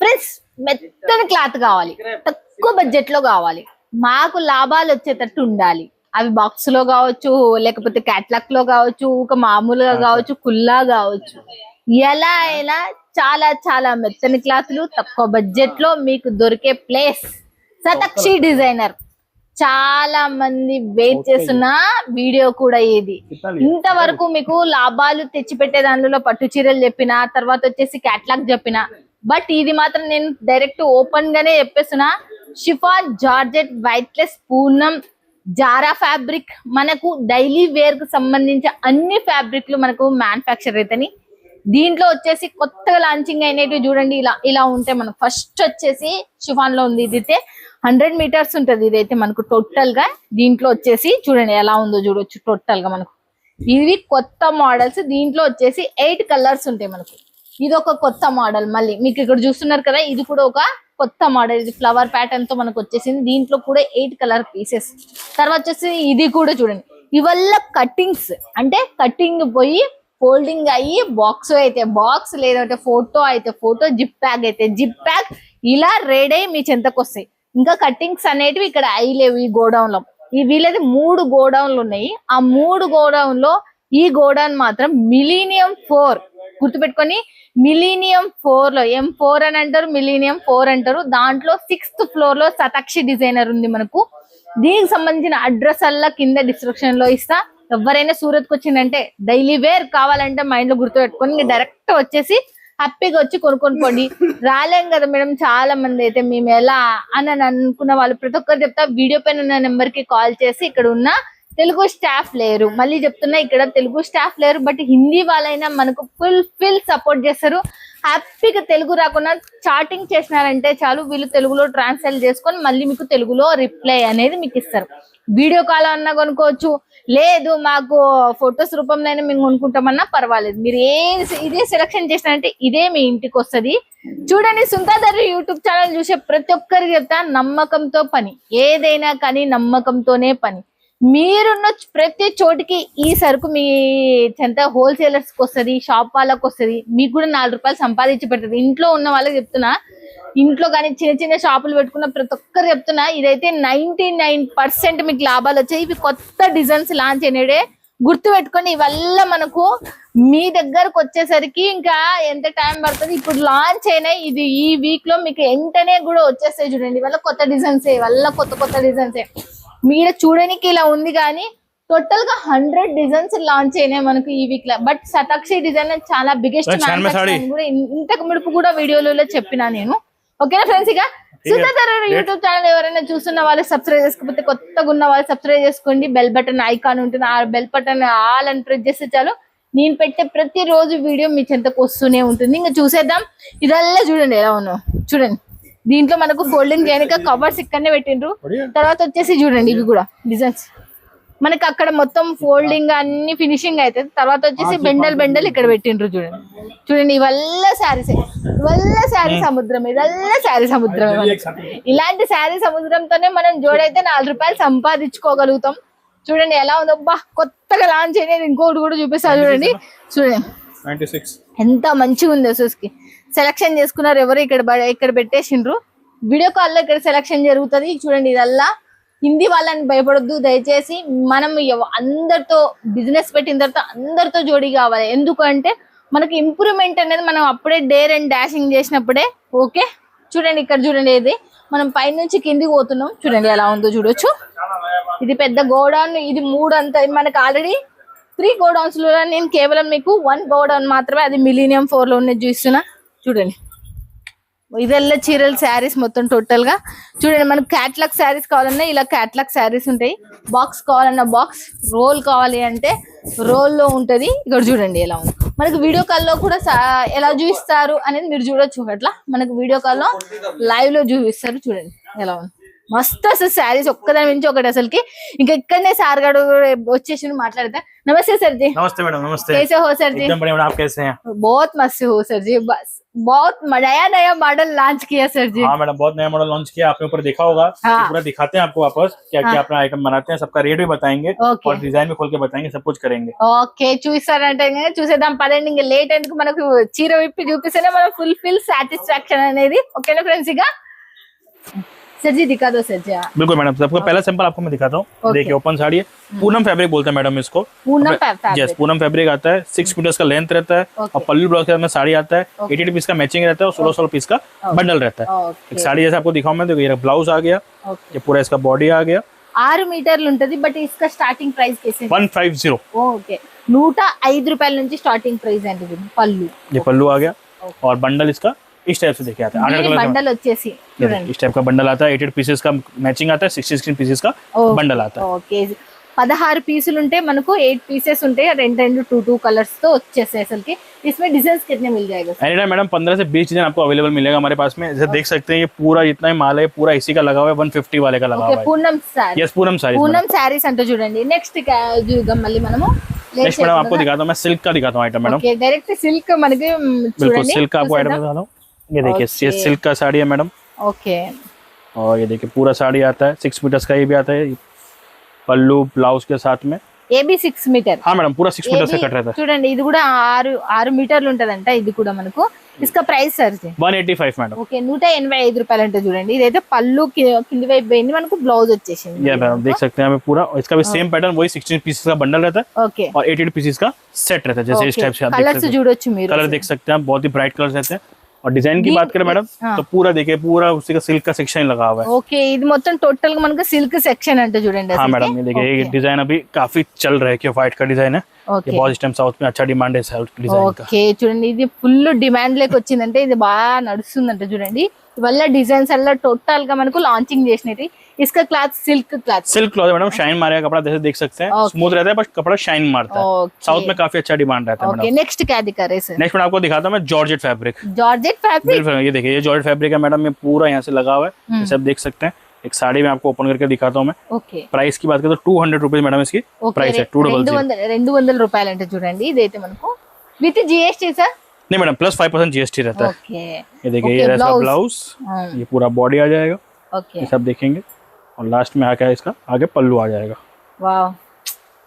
Friends మెత్తని cloth కావాలి, తక్కువ బడ్జెట్ లో కావాలి, మాకు లాభాలు వచ్చేటట్టు ఉండాలి. అవి బాక్స్ లో కావచ్చు, లేకపోతే క్యాట్లాగ్ లో కావచ్చు, ఒక మామూలుగా కావచ్చు, కుల్లా కావచ్చు, ఎలా అయినా చాలా చాలా మెత్తని క్లాత్లు తక్కువ బడ్జెట్ లో మీకు దొరికే ప్లేస్ శతాక్షి డిజైనర్. చాలా మంది వెయిట్ చేస్తున్న వీడియో కూడా ఇది. ఇంతవరకు మీకు లాభాలు తెచ్చిపెట్టే దానిలో పట్టు చీరలు చెప్పిన, తర్వాత వచ్చేసి క్యాట్లాగ్ చెప్పిన, బట్ ఇది మాత్రం నేను డైరెక్ట్ ఓపెన్ గానే చెప్పేస్తున్నా. షిఫాన్ జార్జెట్ వైట్లెస్ పూర్ణం జారా ఫ్యాబ్రిక్, మనకు డైలీ వేర్ కు సంబంధించిన అన్ని ఫ్యాబ్రిక్లు మనకు మ్యానుఫ్యాక్చర్ అవుతాయి. దీంట్లో వచ్చేసి కొత్తగా లాంచింగ్ అయినవి చూడండి, ఇలా ఇలా ఉంటాయి. మనకు ఫస్ట్ వచ్చేసి షిఫాన్ లో ఉంది, ఇదైతే 100 మీటర్స్ ఉంటది. ఇదైతే మనకు టోటల్ గా దీంట్లో వచ్చేసి చూడండి ఎలా ఉందో చూడొచ్చు. టోటల్ గా మనకు ఇవి కొత్త మోడల్స్. దీంట్లో వచ్చేసి 8 కలర్స్ ఉంటాయి మనకు. ఇది ఒక కొత్త మోడల్. మళ్ళీ మీకు ఇక్కడ చూస్తున్నారు కదా, ఇది కూడా ఒక కొత్త మోడల్. ఇది ఫ్లవర్ ప్యాటర్న్ తో మనకు వచ్చేసింది. దీంట్లో కూడా 8 కలర్ పీసెస్. తర్వాత వచ్చేసి ఇది కూడా చూడండి, ఇవల్ల కటింగ్స్ అంటే కటింగ్ పోయి ఫోల్డింగ్ అయ్యి బాక్స్ అయితే బాక్స్, లేదంటే ఫోటో అయితే ఫోటో, జిప్ ప్యాక్ అయితే జిప్ ప్యాక్, ఇలా రెడీ అయ్యి మీ చెంతకు వస్తాయి. ఇంకా కటింగ్స్ అనేటివి ఇక్కడ అయ్యలేవు ఈ గోడౌన్ లో. ఈ వీళ్ళది 3 గోడౌన్లు ఉన్నాయి. ఆ 3 గోడౌన్ లో ఈ గోడౌన్ మాత్రం మిలీనియం 4 గుర్తుపెట్టుకొని, మిలీనియం 4 లో M4 అని అంటారు, మిలీనియం 4 అంటారు. దాంట్లో 6th ఫ్లోర్ లో శతాక్షి డిజైనర్ ఉంది మనకు. దీనికి సంబంధించిన అడ్రస్ అల్లా కింద డిస్క్రిప్షన్ లో ఇస్తా. ఎవరైనా సూరత్ కు వచ్చిందంటే డైలీ వేర్ కావాలంటే మైండ్ లో గుర్తు పెట్టుకొని డైరెక్ట్ వచ్చేసి హ్యాపీగా వచ్చి కొనుక్కొని పోండి. రాలేం కదా మేడం చాలా మంది అయితే మేము ఎలా అని అనుకున్న వాళ్ళు ప్రతి ఒక్కరు చెప్తా. వీడియో పైన ఉన్న నెంబర్ కి కాల్ చేసి, ఇక్కడ ఉన్న తెలుగు స్టాఫ్ లేరు, మళ్ళీ చెప్తున్నా ఇక్కడ తెలుగు స్టాఫ్ లేరు, బట్ హిందీ వాళ్ళైనా మనకు ఫుల్ సపోర్ట్ చేస్తారు. హ్యాపీగా తెలుగు రాకుండా చాటింగ్ చేసినారంటే చాలు, వీళ్ళు తెలుగులో ట్రాన్స్లేట్ చేసుకొని మళ్ళీ మీకు తెలుగులో రిప్లై అనేది మీకు ఇస్తారు. వీడియో కాల్ అన్నా కొనుక్కోవచ్చు, లేదు మాకు ఫొటోస్ రూపంలో అయినా మేము కొనుక్కుంటామన్నా పర్వాలేదు. మీరు ఇదే సెలెక్షన్ చేసినారంటే ఇదే మీ ఇంటికి వస్తుంది. చూడండి, సుంతాధర్ యూట్యూబ్ ఛానల్ చూసే ప్రతి ఒక్కరికి చెప్తా, నమ్మకంతో పని, ఏదైనా కానీ నమ్మకంతోనే పని. మీరున్న ప్రతి చోటికి ఈ సరుకు మీ చెంత హోల్సేలర్స్ కి వస్తుంది, షాప్ వాళ్ళకి వస్తుంది, మీకు కూడా 4 రూపాయలు సంపాదించి పెడుతుంది. ఇంట్లో ఉన్న వాళ్ళకి చెప్తున్నా, ఇంట్లో కానీ చిన్న చిన్న షాపులు పెట్టుకున్న ప్రతి ఒక్కరు చెప్తున్నా, ఇదైతే 99% మీకు లాభాలు వచ్చాయి. ఇవి కొత్త డిజైన్స్ లాంచ్ అయినడే గుర్తు పెట్టుకొని, ఇవల్ల మనకు మీ దగ్గరకు వచ్చేసరికి ఇంకా ఎంత టైం పడుతుంది. ఇప్పుడు లాంచ్ అయినాయి, ఇది ఈ వీక్ లో మీకు వెంటనే కూడా వచ్చేస్తాయి. చూడండి, ఇవల్ల కొత్త డిజైన్స్, ఇవల్ల కొత్త డిజైన్స్. మీరు చూడడానికి ఇలా ఉంది కానీ టోటల్ గా 100 డిజైన్స్ లాంచ్ అయినాయి మనకు ఈ వీక్ లో. బట్ శతాక్షి డిజైన్ చాలా బిగ్గెస్ట్ మ్యానుఫ్యాక్చరింగ్ కూడా ఇంతకు ముడుపు కూడా వీడియోలలో చెప్పినా నేను. ఓకేనా ఫ్రెండ్స్, ఇక సుంతాధర్ యూట్యూబ్ ఛానల్ ఎవరైనా చూస్తున్న వాళ్ళు సబ్స్క్రైబ్ చేసుకోకపోతే, కొత్తగా ఉన్న వాళ్ళు సబ్స్క్రైబ్ చేసుకోండి. బెల్ బటన్ ఐకాన్ ఉంటుంది, ఆ బెల్ బటన్ ఆల్ అని ప్రెస్ చేస్తే చాలు, నేను పెట్టే ప్రతి రోజు వీడియో మీ చెంతకు వస్తూనే ఉంటుంది. ఇంకా చూసేద్దాం. ఇదల్లా చూడండి ఎలా ఉన్నావు. చూడండి, దీంట్లో మనకు ఫోల్డింగ్ చేయడానికి కవర్స్ ఇక్కడనే పెట్టిండ్రు. తర్వాత వచ్చేసి చూడండి, ఇవి కూడా డిజైన్స్ మనకి అక్కడ మొత్తం ఫోల్డింగ్ అన్ని ఫినిషింగ్ అవుతుంది. తర్వాత వచ్చేసి బెండల్ ఇక్కడ పెట్టిండ్రు. చూడండి ఇవల్ల శారీస్, ఇవల్ల శారీ సముద్రం, ఇదల్ల శారీ సముద్రమే. ఇలాంటి శారీ సముద్రంతోనే మనం జోడైతే 4 రూపాయలు సంపాదించుకోగలుగుతాం. చూడండి ఎలా ఉందో, బా కొత్తగా లాంచ్ అయినది. ఇంకోటి కూడా చూపిస్తా చూడండి. చూడండి ఎంత మంచిగా ఉంది. అసలుకి సెలక్షన్ చేసుకున్నారు ఎవరు, ఇక్కడ పెట్టేసిండ్రు. వీడియో కాల్లో ఇక్కడ సెలక్షన్ జరుగుతుంది. చూడండి, ఇదల్లా హిందీ వాళ్ళని భయపడొద్దు దయచేసి. మనం అందరితో బిజినెస్ పెట్టిన తర్వాత అందరితో జోడీ కావాలి. ఎందుకంటే మనకి ఇంప్రూవ్మెంట్ అనేది మనం అప్పుడే డేర్ అండ్ డాషింగ్ చేసినప్పుడే. ఓకే, చూడండి ఇక్కడ చూడండి, ఇది మనం పైనుంచి కిందికి పోతున్నాం. చూడండి ఎలా ఉందో చూడొచ్చు. ఇది పెద్ద గోడౌన్, ఇది 3 అంతా మనకు ఆల్రెడీ 3 గోడౌన్స్ లో నేను కేవలం మీకు 1 గోడౌన్ మాత్రమే, అది మిలీనియం 4 లో ఉన్నది చూస్తున్నా. చూడండి, ఇదెల్లా చీరలు శారీస్ మొత్తం టోటల్ గా. చూడండి, మనకు క్యాట్లాగ్ శారీస్ కావాలన్నా ఇలా క్యాట్లాగ్ శారీస్ ఉంటాయి. బాక్స్ కావాలన్నా బాక్స్, రోల్ కావాలి అంటే రోల్ లో ఉంటది. ఇక్కడ చూడండి ఎలా ఉంది. మనకు వీడియో కాల్లో కూడా ఎలా చూపిస్తారు అనేది మీరు చూడొచ్చు. అట్లా మనకు వీడియో కాల్లో లైవ్ లో చూపిస్తారు. చూడండి ఎలా ఉంది, మస్తు అసలు శారీస్ ఒక్కదాని నుంచి ఒకటి. అసలుకి ఇంకా ఇక్కడనే సార్గాడు వచ్చేసి మాట్లాడితే नमस्ते सर जी। नमस्ते मैडम, नमस्ते। कैसे हो सर जी? एकदम बढ़िया मैडम, आप कैसे हैं? बहुत मस्त हो सर जी। बस बहुत नया नया मॉडल लॉन्च किया सर जी। हाँ मैडम, बहुत नया मॉडल लॉन्च किया, आपने ऊपर देखा होगा। हाँ। पूरा दिखाते हैं आपको वापस क्या क्या अपना आइटम बनाते हैं, सबका रेट भी बताएंगे और डिजाइन भी खोल के बताएंगे, सब कुछ करेंगे। ఓకే చూసారంటే చూసేద్దాం పదండి, ఇంకా లేట్ ఎందుకు, మనకు చీర విప్పి చూపిస్తేనే మనం ఫుల్ సాటిస్ఫాక్షన్ అనేది। ఓకేనా ఫ్రెండ్స్? ఇక सर जी दिखा दो सर जी। बिल्कुल मैडम, सबका पहला सैंपल आपको मैं दिखाता हूँ। देखिए ओपन साड़ी है, पूनम फैब्रिक बोलते हैं मैडम इसको। Poonam fabric? Yes, Poonam fabric आता है। 6 मीटर्स का लेंथ रहता है और पल्लू ब्लाउज के साथ में साड़ी आता है। 88 पीस का मैचिंग रहता है और 16 पीस का बंडल रहता है। एक साड़ी जैसे आपको दिखाऊं मैं, तो ये ब्लाउज आ गया, ये पूरा इसका बॉडी आ गया। 6 మీటర్లు ఉంటది, బట్ इसका స్టార్టింగ్ ప్రైస్ कैसे? 150। ఓకే, 105 రూపాయల నుంచి స్టార్టింగ్ ప్రైస్ అంటే పల్లు। ये पल्लू आ गया और बंडल इसका इस टाइप से देखिए आता है। 8 बंडल వచ్చేసి చూడండి इस टाइप का बंडल आता है। 88 पीसेस का मैचिंग आता है, 16 पीसेस का बंडल आता है। ఓకే, 16 పీసులు ఉంటే మనకు 8 పీसेस ఉంటాయి, రెండు 2 కలర్స్ తో వచ్చేస్తాయి। అసలుకి इसमें डिजाइन कितने मिल जाएगा? एनी मैडम 15 से 20 डिजाइन आपको अवेलेबल मिलेगा हमारे पास में। जैसे देख सकते हैं ये पूरा जितना ही माल है पूरा इसी का लगा हुआ है, 150 वाले का लगा हुआ है। पूनम साड़ी? यस, पूनम साड़ी। पूनम साड़ीస్ అంటే చూడండి। నెక్స్ట్ చూద్దాం మళ్ళీ మనము। नेक्स्ट मैडम आपको दिखाता हूँ मैं, सिल्क का दिखाता हूँ item madam. Okay, direct silk మనకి बिल्कुल చూడండి, सिल्क का आपको आइटम दिखाता हूँ। ये देखिए ये सिल्क का साड़ी है मैडम। ओके, और ये देखिए पूरा साड़ी आता है, 6 मीटर्स का ये भी आता है, पल्लू ब्लाउज के साथ में। ये भी 6 మీటర్? हाँ मैडम, पूरा 6 मीटर से कट रहता है। చూడండి ఇది కూడా 6 మీటర్లు ఉంటదంట ఇది కూడా మనకు। इसका ప్రైస్ సర్ 185 మేడం। ఓకే, 185 రూపాయలు అంటే చూడండి। ఇదైతే పల్లు కింది వైపు పోయింది, మనకు బ్లౌజ్ వచ్చేసింది। ये मैडम देख सकते हैं हमें पूरा, इसका भी सेम पैटर्न वही 16 पीसेस का बंडल रहता है। ओके, और 88 पीसेस का सेट रहता है। जैसे इस टाइप से आप देख कलर्स सकते हैं, చూడొచ్చు మీరు। कलर देख सकते हैं आप, बहुत ही ब्राइट कलर्स रहते हैं। और डिजाइन की बात करें मैडम तो पूरा देखिए पूरा उसी का सिल्क का सेक्शन लगा हुआ है। ओके, ఇది మొత్తం టోటల్ గా మనకు సిల్క్ సెక్షన్ అంటే చూడండి। हाँ मैडम, ये देखिए ये डिजाइन अभी काफी चल रहा है कि व्हाइट का डिजाइन है। ये बहुत इस टाइम साउथ में अच्छा डिमांड है साउथ डिजाइन का। ఓకే చూడండి, ఇది ఫుల్ డిమాండ్ లేక వచ్చిందంటే ఇది బాగా నడుస్తుందంట చూడండి। ఇవల్ల డిజైన్స్ అల్ల టోటల్ గా మనకు లాంచింగ్ చేసినది। इसका क्लॉथ सिल्क क्लॉथ है मैडम, शाइन मारेगा कपड़ा, जैसे देख सकते हैं स्मूथ रहता है, बस कपड़ा शाइन मारता है। साउथ में काफी अच्छा डिमांड रहता है मैडम। नेक्स्ट क्या दिखा रहे सर? नेक्स्ट मैं आपको दिखाता हूँ मैं जॉर्जेट फैब्रिक। Georgette fabric? ये देखिए ये जॉर्जेट फैब्रिक है मैडम, ये पूरा यहाँ से लगा हुआ है, जैसे आप देख सकते हैं। एक साड़ी में आपको ओपन करके दिखाता हूँ मैं। ओके, प्राइस की बात करें तो 200 रुपीज मैडम इसकी प्राइस है। 200 రూపాయలు అంటే చూడండి। ఇదైతే మనకు విత్ जीएसटी सर? नहीं मैडम, प्लस 5% जीएसटी रहता है। ओके, ये देखिए ये रहता है ब्लाउज, ये पूरा बॉडी आ जाएगा। ओके, ये सब देखेंगे और लास्ट में आके इसका आगे पल्लू आ जाएगा। वाह,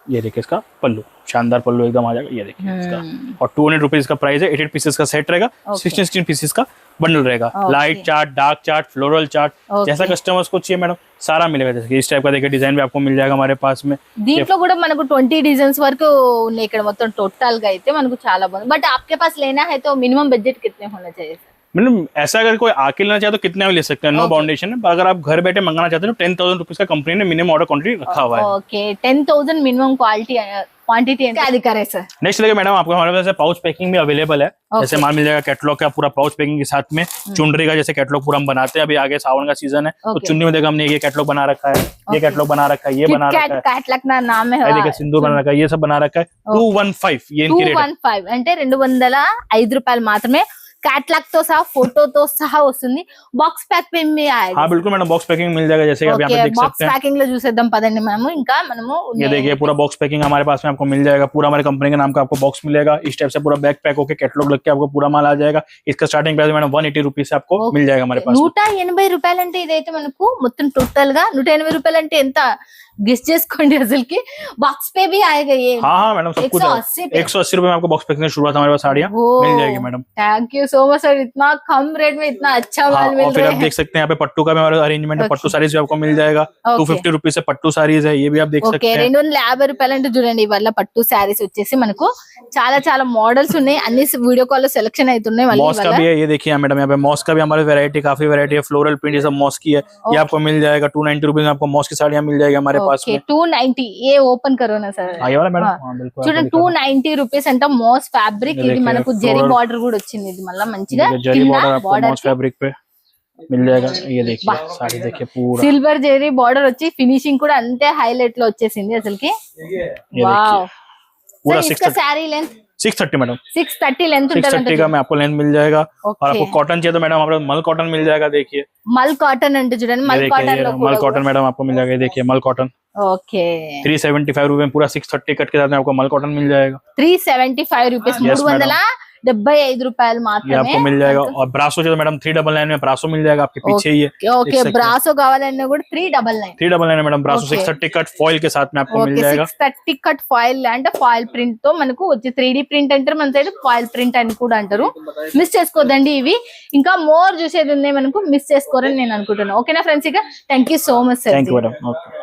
ये देखिए इसका पल्लू, शानदार पल्लू एकदम आ जाएगा। ये देखिए इसका, और 200 रुपीज का प्राइस है। 88 पीसेस का सेट रहेगा, 16 पीसेस का बंडल रहेगा। Light chart, dark chart, floral chart, जैसा कस्टमर्स को चाहिए मैडम सारा मिलेगा। जैसे इस टाइप का देखिए डिजाइन भी आपको मिल जाएगा हमारे पास में। దీంట్లో కూడా మనకు 20 డిజైన్స్ వరకు ఉన్నాయి ఇక్కడ మొత్తం టోటల్ గా అయితే మనకు చాలా బాగుంది। బట్ आपके पास लेना है तो मिनिमम बजट कितने होना चाहिए सर? मैडम ऐसा अगर कोई आके लेना चाहे तो कितने में ले सकते हैं, नो बाउंडेशन है। अगर आप घर बैठे मंगाना चाहते हैं तो 10,000 रुपीज का कंपनी ने मिनिमम ऑर्डर क्वांटिटी रखा हुआ है। ओके, 10,000 मिनिमम क्वांटिटी क्या दिखा रहे सर? नेक्स्ट लगे मैडम आपको हमारे पास पाउच पैकिंग भी अवेलेबल है। जैसे माल मिल जाएगा कैटलॉग का पूरा पाउच पैकिंग के साथ में। चुनरी का जैसे कैटलॉग पूरा हम बनाते हैं, अभी आगे सावन का सीजन है तो चुन्नी में देखा हमने ये कैटलॉग बना रखा है, ये कैटलॉग बना रखा है, ये बना रखा है, कैटलॉग ना नाम है, देखिए सिंदूर बना रखा है, ये सब बना रखा है। 215 ये इनकी रेट है। 215 అంటే 205 రూపాయలు మాత్రమే। कैटलॉग तो सहा, फोटो तो सहा వస్తుంది। బాక్స్ ప్యాక్ पे भी आएगा? हाँ बिल्कुल मैडम, बॉक्स पैकिंग मिल जाएगा, जैसे आप यहाँ पे देख सकते हैं। బాక్స్ ప్యాకింగ్ లో చూసేద్దాం పదండి మనము। ఇంకా మనము ये देखिए पूरा बॉक्स पैकिंग हमारे पास में आपको मिल जाएगा। पूरा हमारे कंपनी के नाम का आपको बॉक्स मिलेगा। इस टाइप से पूरा बैग पैक होकर कैटलॉग लग के आपको पूरा माल आ जाएगा। इसका स्टार्टिंग प्राइस मैडम 180 रुपीज से आपको मिल जाएगा हमारे पास। 180 రూపాయలు అంటే ఇదైతే మనకు మొత్తం టోటల్ గా 180 రూపాయలు అంటే ఎంత गेस చేసుకోండి అసలుకి। బాక్స్ पे भी आएगा ये? हाँ हाँ मैडम, सब कुछ 180 रुपए में आपको बॉक्स पैकिंग से शुरुआत हमारे पास साड़ियाँ मिल जाएगी madam. Thank you so much sir, इतना कम रेट में इतना अच्छा माल मिल रहा है। फिर आप देख सकते हैं यहाँ पे पट्टू का भी हमारा अरेंजमेंट है। पट्टू साड़ीज भी आपको मिल जाएगा। 250 रुपीज से पट्टू साड़ीज है, ये भी आप देख सकते हैं। 250 రూపాయలు అంటే చూడండి ఇవాళ పట్టు సారీస్ వచ్చేసి మనకు చాలా చాలా మోడల్స్ ఉన్నాయి। అన్ని వీడియో కాల్ లో సెలెక్షన్ అవుతున్నాయి। मॉस का भी है, ये देखिए मैडम यहाँ पे मॉस का भी हमारे वैरायटी काफी वैरायटी है। फ्लोरल प्रिंट ये सब मॉस की है, ये आपको मिल जाएगा। 290 रुपीज में आपको मॉस की साड़ियाँ मिल जाएगी हमारे पास में। 290 ये ఓపెన్ करो ना सर। ये वाला मैडम, हाँ बिल्कुल చూడండి 290 రూపీస్ అంట మోస్ ఫ్యాబ్రిక్। ఇది మనకు జరీ బార్డర్ కూడా వచ్చింది, ఇది మళ్ళీ మంచిగా जरी बॉर्डर आपको मॉस फैब्रिक पे मिल जाएगा। ये देखिए साड़ी देखिए पूरा సిల్వర్ జరీ బార్డర్ వచ్చి ఫినిషింగ్ కూడా అంతే హైలైట్ లో వచ్చేసింది అసలుకి। వావ్, पूरा इसका साड़ी लेंथ 630 मैडम, 630 लेंथ 630 का में आपको लेंथ मिल जाएगा। और Okay. आपको कॉटन चाहिए तो मैडम आप मल कॉटन मिल जाएगा, देखिए మల్ కాటన్ అంటే చూడండి, ये మల్ देखिए, కాటన్ లో मल कॉटन मैडम आपको मिल जाएगा, ये देखिए मल कॉटन ఓకే 375 रुपए में पूरा 630 कट के साथ में आपको मल कॉटन मिल जाएगा। 375 రూపీస్, Yes, 375 రూపాయలు ये మాత్రమే आपको मिल जाएगा। और ब्रासो चाहिए तो मैडम 399 में ब्रासो मिल जाएगा, आपके पीछे ही है। ఓకే బ్రాసో కావాలన్నా కూడా 399 399 मैडम ब्रासो Okay. 630 कट फॉइल के साथ में आपको मिल ఓకే जाएगा। 630 కట్ ఫాయిల్ అంటే ఫాయిల్ ప్రింట్ తో మనకు వచ్చి 3D ప్రింట్ అంటారు, మన సైడ్ ఫాయిల్ ప్రింట్ అని కూడా అంటారు. మిస్ చేసుకోదండి, ఇవి ఇంకా మోర్ చూసేది ఉన్నాయి మనకు, మిస్ చేసుకోరని నేను అనుకుంటున్నాను. ఓకేనా ఫ్రెండ్స్, ఇక thank you so much sir. Thank you madam, okay.